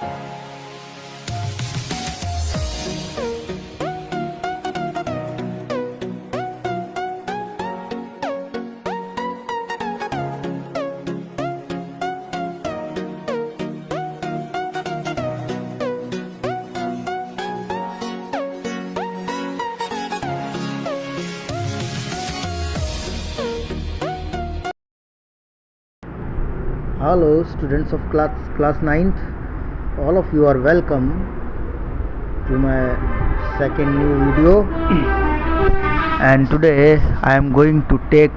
Hello students of class 9th, all of you are welcome to my second new video. And today I am going to take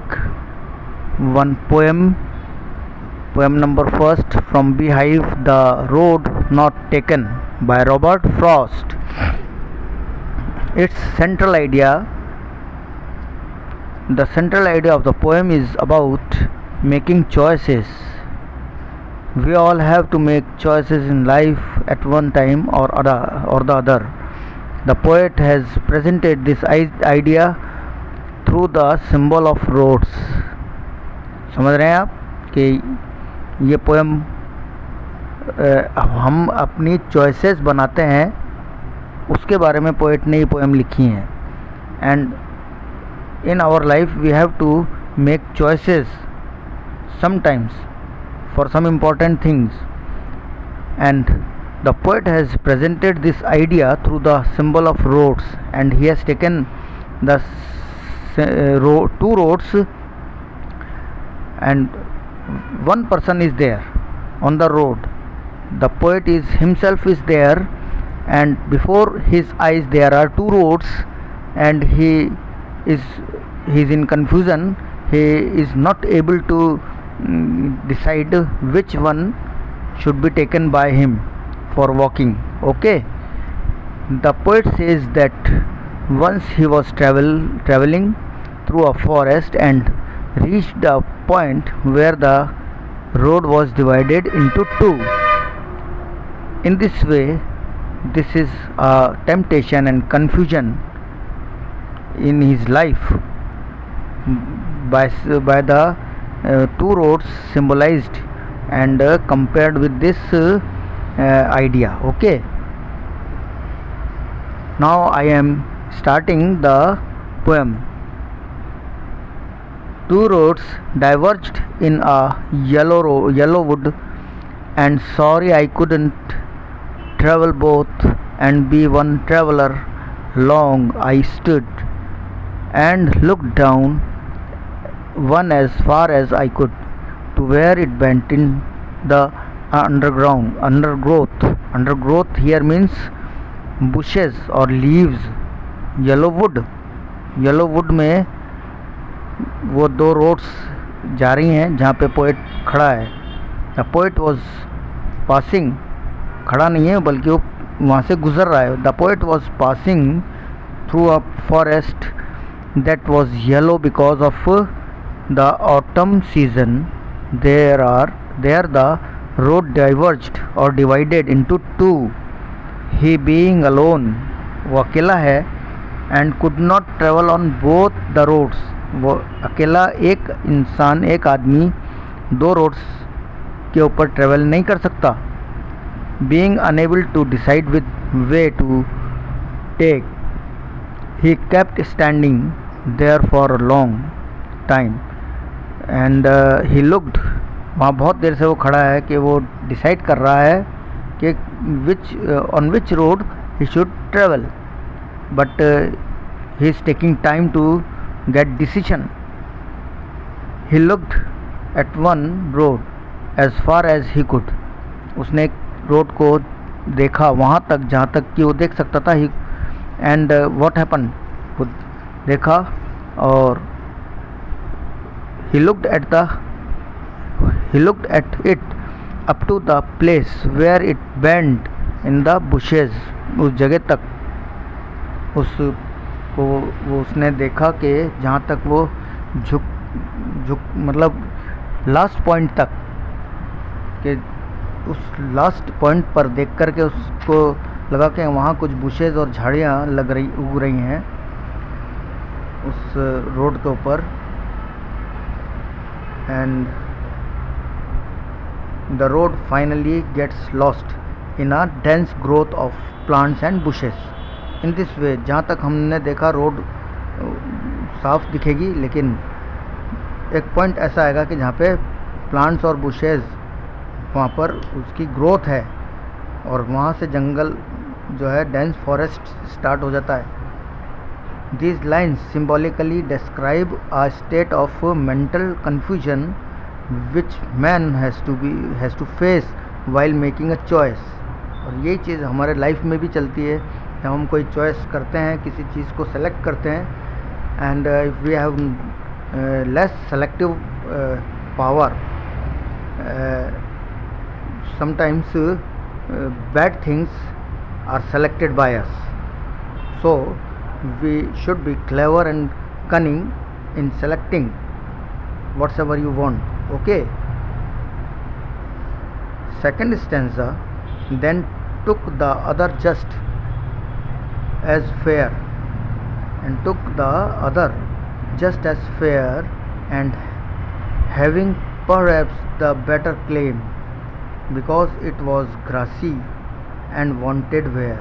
one poem number first from Beehive, The Road Not Taken by Robert Frost. Its central idea of the poem is about making choices. We all have to make choices in life at one time or the other. The poet has presented this idea through the symbol of roads. समझ रहे हैं आप कि ये poem हम अपनी choices बनाते हैं, उसके बारे में पोएट ने ये पोएम लिखी है. And in our life we have to make choices sometimes for some important things, and the poet has presented this idea through the symbol of roads, and he has taken the two roads, and one person is there on the road. The poet himself is there, and before his eyes there are two roads, and he is in confusion. He is not able to decide which one should be taken by him for walking. Okay, the poet says that once he was traveling through a forest and reached a point where the road was divided into two. In this way, this is a temptation and confusion in his life by the two roads symbolized and compared with this idea. Okay, now I am starting the poem. Two roads diverged in a yellow wood, and sorry I couldn't travel both and be one traveler. Long I stood and looked down one as far as I could, to where it bent in the undergrowth. Undergrowth here means bushes or leaves. Yellow wood में वो दो roads जा रही हैं जहाँ पे poet खड़ा है. द पोएट वॉज पासिंग, खड़ा नहीं है बल्कि वो वहाँ से गुजर रहा है. The poet was passing through a forest that was yellow because of the autumn season. There the road diverged or divided into two. He being alone, वो अकेला है, and could not travel on both the roads. वो अकेला एक इंसान, एक आदमी दो रोड्स के ऊपर ट्रेवल नहीं कर सकता. Being unable to decide which way to take, he kept standing there for a long time. And he looked, वहाँ बहुत देर से वो खड़ा है कि वो डिसाइड कर रहा है कि on which road he should travel, but he is taking time to get decision. He looked at one road as far as he could. उसने एक रोड को देखा वहाँ तक जहाँ तक कि वो देख सकता था. ही एंड व्हाट हैपन, वो देखा और he looked at it up to the place where it bent in the bushes. उस जगह तक उसने देखा कि जहाँ तक वो झुक मतलब लास्ट पॉइंट तक, कि उस लास्ट पॉइंट पर देख कर के उसको लगा कि वहाँ कुछ बुशेज़ और झाड़ियाँ उग रही हैं उस रोड के ऊपर. and the road finally gets lost in a dense growth of plants and bushes. In this way, जहाँ तक हमने देखा रोड साफ दिखेगी, लेकिन एक पॉइंट ऐसा आएगा कि जहाँ पे प्लांट्स और बुशेस वहाँ पर उसकी ग्रोथ है और वहाँ से जंगल जो है डेंस फॉरेस्ट स्टार्ट हो जाता है. These lines symbolically describe a state of mental confusion which man has to face while making a choice. और यही चीज़ हमारे लाइफ में भी चलती है जब हम कोई चॉइस करते हैं, किसी चीज़ को सेलेक्ट करते हैं, and if we have less selective power, sometimes bad things are selected by us. So we should be clever and cunning in selecting whatsoever you want. Okay. Second stanza, then took the other just as fair, and took the other just as fair, and having perhaps the better claim, because it was grassy and wanted wear.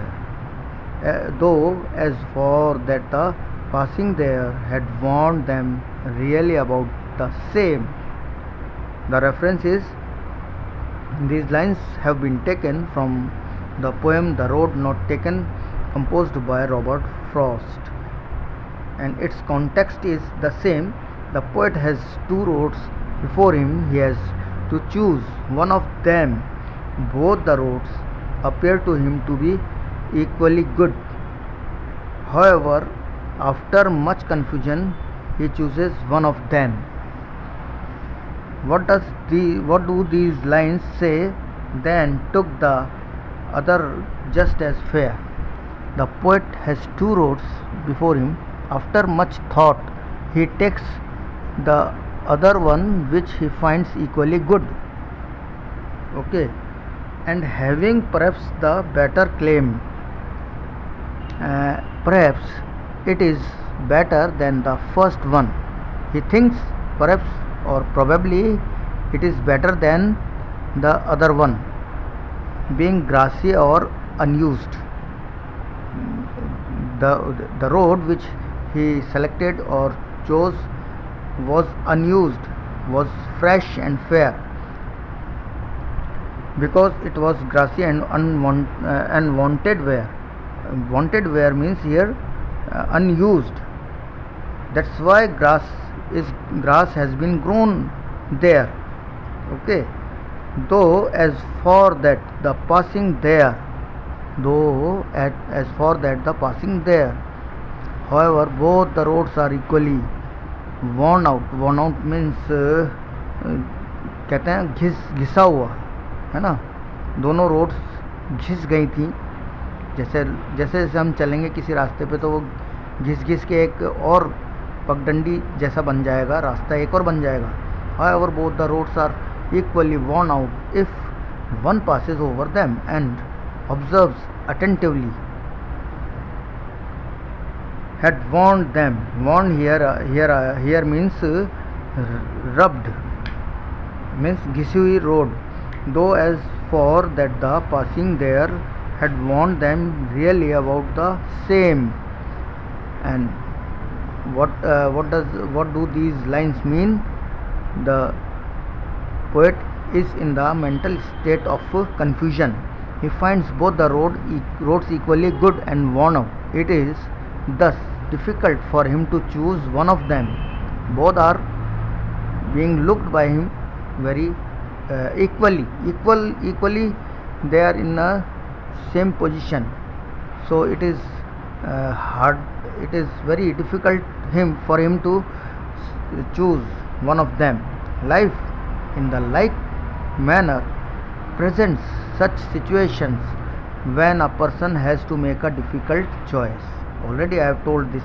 Though as for that the passing there had warned them really about the same. The reference is, these lines have been taken from the poem The Road Not Taken, composed by Robert Frost, and its context is the same. The poet has two roads before him. He has to choose one of them. Both the roads appear to him to be equally good. However, after much confusion, he chooses one of them. What do these lines say? Then took the other just as fair. The poet has two roads before him. After much thought, he takes the other one which he finds equally good. Okay. And having perhaps the better claim, perhaps it is better than the first one. He thinks perhaps or probably it is better than the other one, being grassy or unused. The road which he selected or chose was unused, was fresh and fair, because it was grassy and wanted wear. Wanted wear means here unused. That's why grass has been grown there. Okay. Though as for that the passing there, however, both the roads are equally worn out. Worn out means कहते हैं घिसा हुआ है ना. दोनों roads घिस गई थी. जैसे जैसे हम चलेंगे किसी रास्ते पे तो वो घिस के एक और पगडंडी जैसा बन जाएगा, रास्ता एक और बन जाएगा. However, both the roads are equally worn out if one passes over them and observes attentively. Had warned them. Warned here means rubbed, means घिसी हुई road. Though as for that the passing there had warned them really about the same. And what do these lines mean? The poet is in the mental state of confusion. He finds both the roads equally good and worn out. It is thus difficult for him to choose one of them. Both are being looked by him very equally. They are in the same position. So it is hard. It is very difficult for him to choose one of them. Life in the like manner presents such situations when a person has to make a difficult choice. Already I have told this,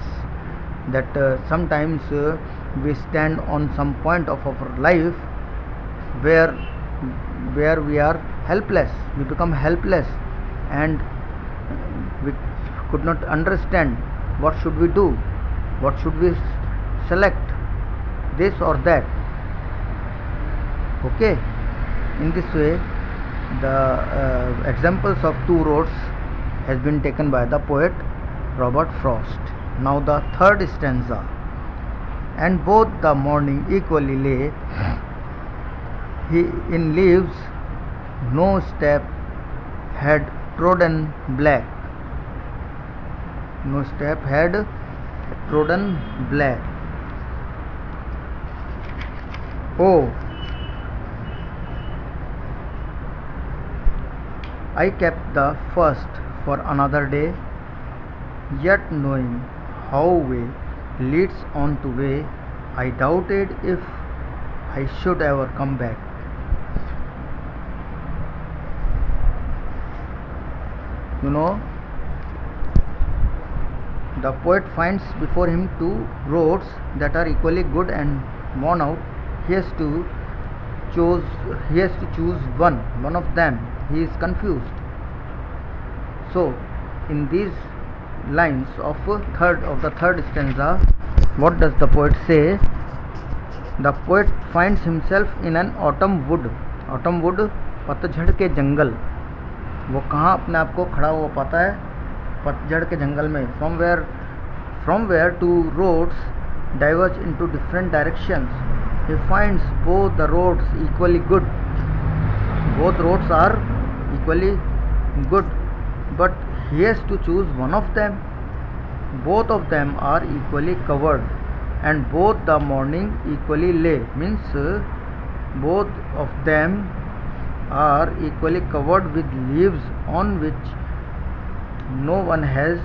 that sometimes we stand on some point of our life where we are helpless. We become helpless and we could not understand what should we do, what should we select, this or that. Okay. In this way The examples of two roads has been taken by the poet Robert Frost. Now the third stanza. And both the morning equally lay, he in leaves no step had trodden black. No step had trodden black. Oh, I kept the first for another day, yet knowing how way leads on to way, I doubted if I should ever come back. You know, the poet finds before him two roads that are equally good and worn out. He has to choose. One of them. He is confused. So, in these lines of the third stanza, what does the poet say? The poet finds himself in an autumn wood. Autumn wood, पतझड़ के जंगल. वो कहाँ अपने आप को खड़ा हुआ पाता है? पतझड़ के जंगल में. From where two roads diverge into different directions. He finds both the roads equally good. Both roads are equally good, but he has to choose one of them. Both of them are equally covered, and both the morning equally lay. Means both of them are equally covered with leaves on which no one has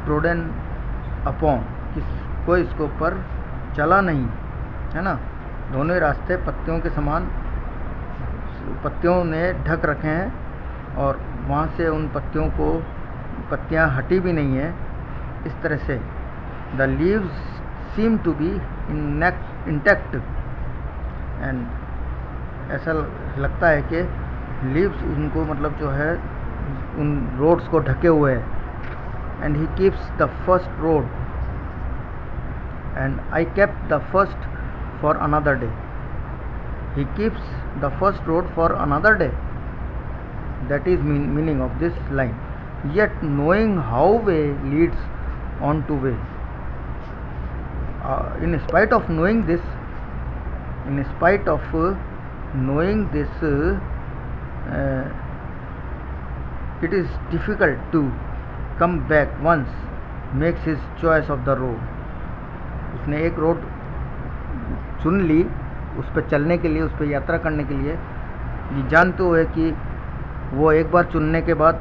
trodden upon. कोई इसके ऊपर चला नहीं है ना. दोनों रास्ते पत्तियों के समान, पत्तियों ने ढक रखे हैं और वहाँ से उन पत्तियाँ हटी भी नहीं है. इस तरह से the leaves seem to be intact, and ऐसा लगता है कि लीव्स उनको मतलब जो है उन रोड्स को ढके हुए है. And he keeps the first road, and I kept the first for another day. He keeps the first road for another day. That is meaning of this line. Yet knowing how way leads on to way. In spite of knowing this, it is difficult to come back once makes his choice of the road. उसने एक road चुन ली उस पर चलने के लिए, उस पर यात्रा करने के लिए. ये जानते हुए कि वो एक बार चुनने के बाद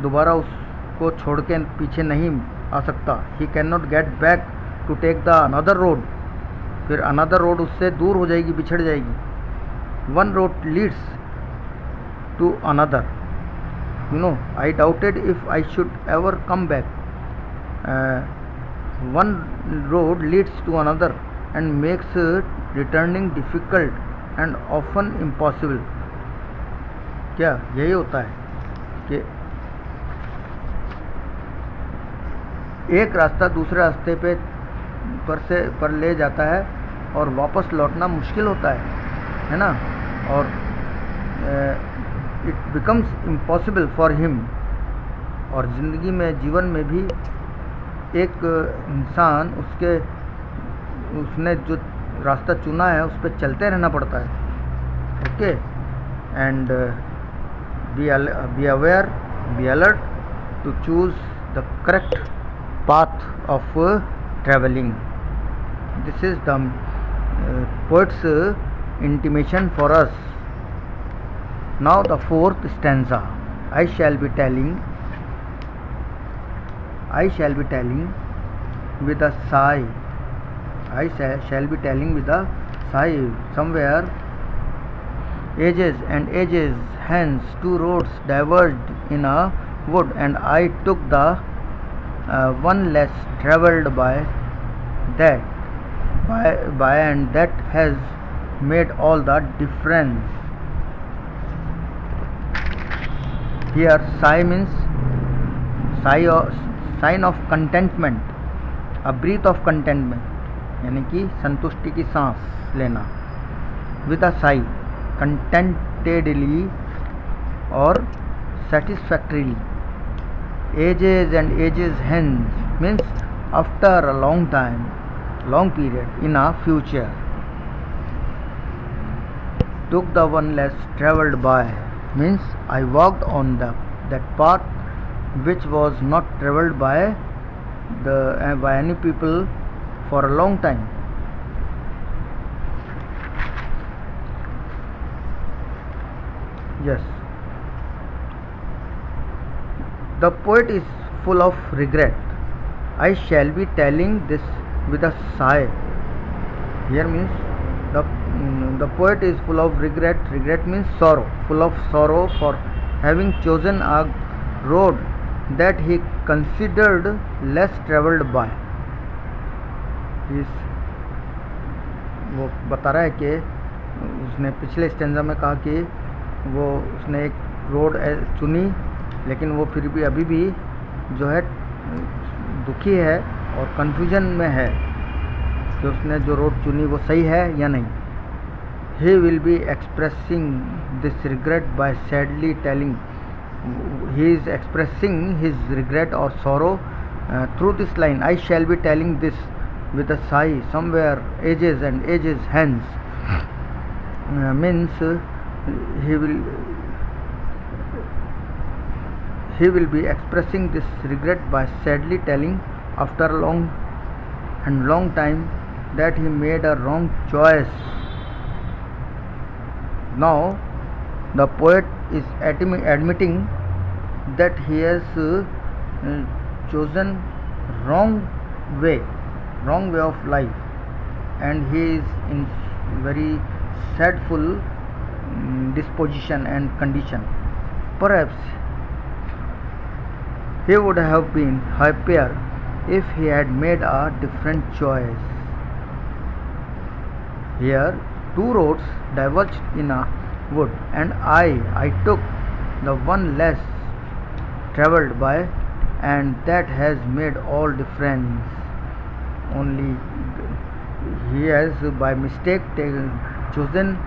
दोबारा उसको छोड़ के पीछे नहीं आ सकता. He can not get back to take the another road. फिर अनदर रोड उससे दूर हो जाएगी, बिछड़ जाएगी. One road leads to another. You know, I doubted if I should ever come back. One road leads to another and makes returning difficult and often impossible. क्या यही होता है कि एक रास्ता दूसरे रास्ते पर ले जाता है और वापस लौटना मुश्किल होता है ना. और it becomes impossible for him. और ज़िंदगी में, जीवन में भी एक इंसान उसने जो रास्ता चुना है उस पर चलते रहना पड़ता है. Okay, and be aware, be alert to choose the correct path of traveling. This is the poet's intimation for us. Now the fourth stanza. I shall be telling with a sigh. I shall be telling with a sigh. Somewhere ages and ages hence two roads diverged in a wood, and I took the one less travelled by, and that has made all the difference. Here sigh means sign of contentment, a breath of contentment, यानी कि संतुष्टि की सांस लेना. With a sigh, contentedly or satisfactorily. Ages and ages hence means after a long time, long period, in a future. Took the one less travelled by means I walked on that path which was not travelled by by any people for a long time. Yes, the poet is full of regret. I shall be telling this with a sigh. Here means the poet is full of regret. Regret means sorrow, full of sorrow for having chosen a road that he considered less travelled by. वो बता रहा है कि उसने पिछले stanza में कहा कि वो उसने एक रोड चुनी, लेकिन वो फिर भी अभी भी जो है दुखी है और कन्फ्यूजन में है कि उसने जो रोड चुनी वो सही है या नहीं. He will be expressing this regret by sadly telling. He is expressing his regret or sorrow through this line. I shall be telling this with a sigh somewhere ages and ages hence. Means he will be expressing this regret by sadly telling after a long time that he made a wrong choice. Now the poet is admitting that he has chosen wrong way of life, and he is in very sadful disposition and condition. Perhaps he would have been happier if he had made a different choice. Here two roads diverged in a wood, and I took the one less travelled by, and that has made all difference. Only he has by mistake chosen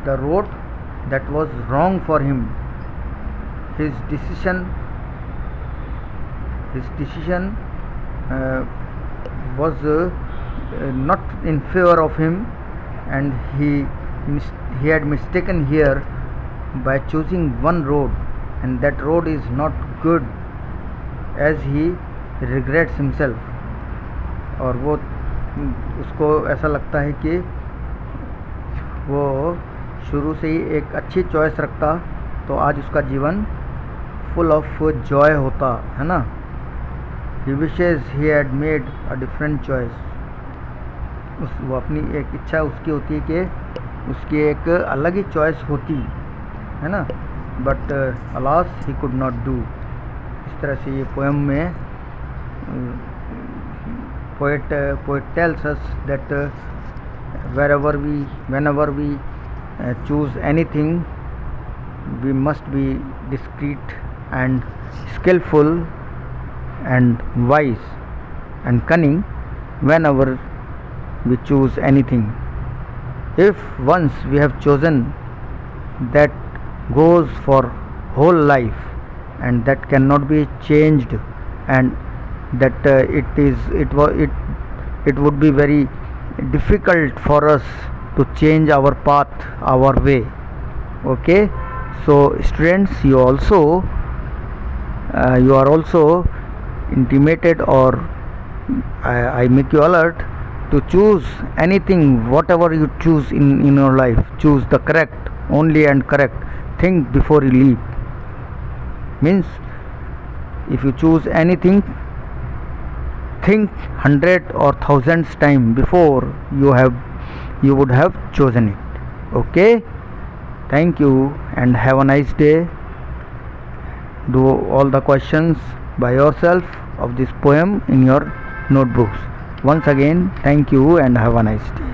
the road that was wrong for him. His decision was not in favor of him, and he had mistaken here by choosing one road, and that road is not good, as he regrets himself. और वो उसको ऐसा लगता है कि वो शुरू से ही एक अच्छी चॉइस रखता तो आज उसका जीवन फुल ऑफ जॉय होता है ना. He wishes he had made a different choice. वो अपनी एक इच्छा उसकी होती है कि उसकी एक अलग ही चॉइस होती है ना, but alas he could not do. इस तरह से ये पोएम में poet tells us that whenever we choose anything, we must be discreet and skillful and wise and cunning whenever we choose anything. If once we have chosen, that goes for whole life, and that cannot be changed, and that it would be very difficult for us to change our path, our way. Okay, so students, you are also intimated, or I make you alert to choose anything, whatever you choose in your life. Choose the correct only and correct. Think before you leave. Means if you choose anything, think 100 or 1000 times before you would have chosen it. Okay, thank you and have a nice day. Do all the questions by yourself of this poem in your notebooks. Once again, thank you and have a nice day.